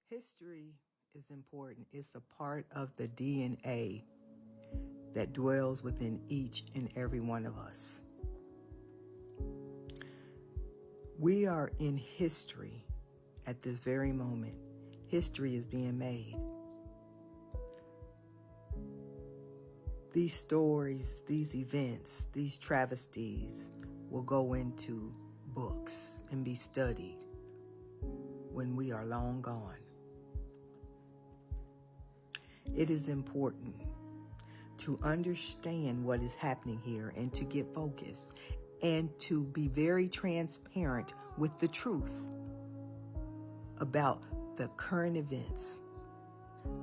History is important. It's a part of the DNA that dwells within each and every one of us. We are in history at this very moment. History is being made. These stories, these events, these travesties will go into books and be studied when we are long gone. It is important to understand what is happening here and to get focused and to be very transparent with the truth about the current events.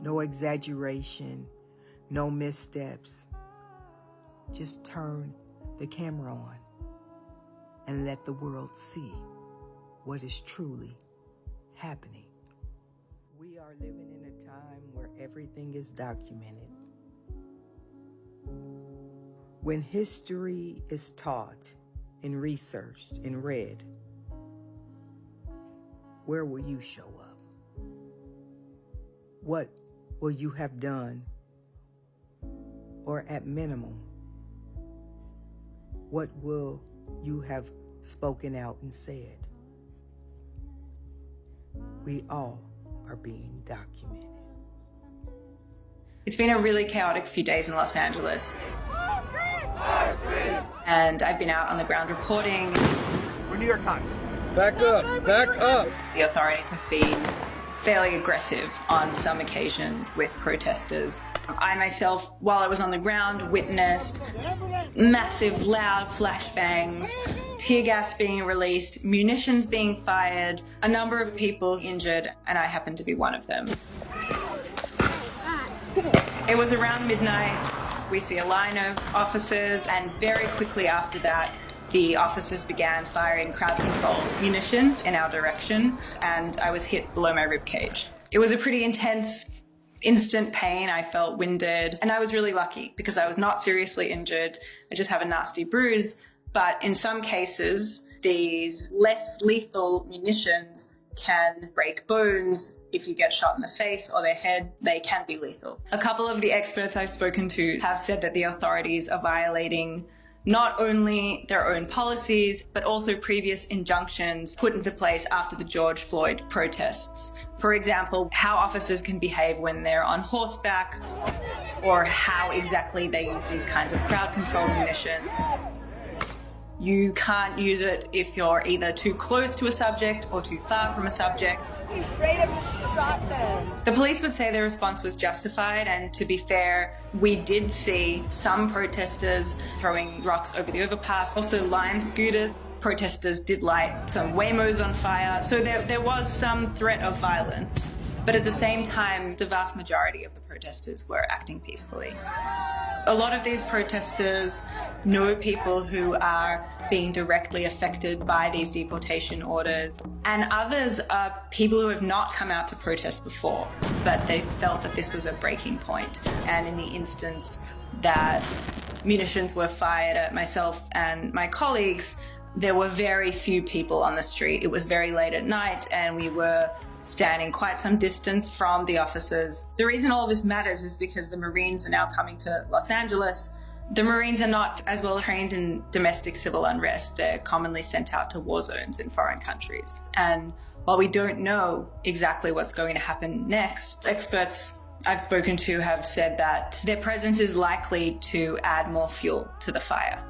No exaggeration, no missteps. Just turn the camera on and let the world see what is truly happening. We are living in a time where everything is documented. When history is taught and researched and read, where will you show up? What will you have done? Or at minimum, what will you have spoken out and said? We all are being documented. It's been a really chaotic few days in Los Angeles. And I've been out on the ground reporting. We're New York Times. Back up, back up. The authorities have been fairly aggressive on some occasions with protesters. I myself, while I was on the ground, witnessed massive, loud flashbangs, tear gas being released, munitions being fired, a number of people injured, and I happened to be one of them. It was around midnight. We see a line of officers, and very quickly after that, the officers began firing crowd control munitions in our direction, and I was hit below my ribcage. It was a pretty intense, instant pain. I felt winded, and I was really lucky because I was not seriously injured. I just have a nasty bruise, but in some cases, these less lethal munitions can break bones. If you get shot in the face or the head, they can be lethal. A couple of the experts I've spoken to have said that the authorities are violating not only their own policies, but also previous injunctions put into place after the George Floyd protests. For example, how officers can behave when they're on horseback, or how exactly they use these kinds of crowd control munitions. You can't use it if you're either too close to a subject or too far from a subject. You straight up just shot them. The police would say their response was justified, and to be fair, we did see some protesters throwing rocks over the overpass, also lime scooters. Protesters did light some Waymos on fire, so there was some threat of violence. But at the same time, the vast majority of the protesters were acting peacefully. A lot of these protesters know people who are being directly affected by these deportation orders, and others are people who have not come out to protest before, but they felt that this was a breaking point. And in the instance that munitions were fired at myself and my colleagues, there were very few people on the street. It was very late at night, and we were standing quite some distance from the officers. The reason all of this matters is because the Marines are now coming to Los Angeles. The Marines are not as well trained in domestic civil unrest. They're commonly sent out to war zones in foreign countries. And while we don't know exactly what's going to happen next, experts I've spoken to have said that their presence is likely to add more fuel to the fire.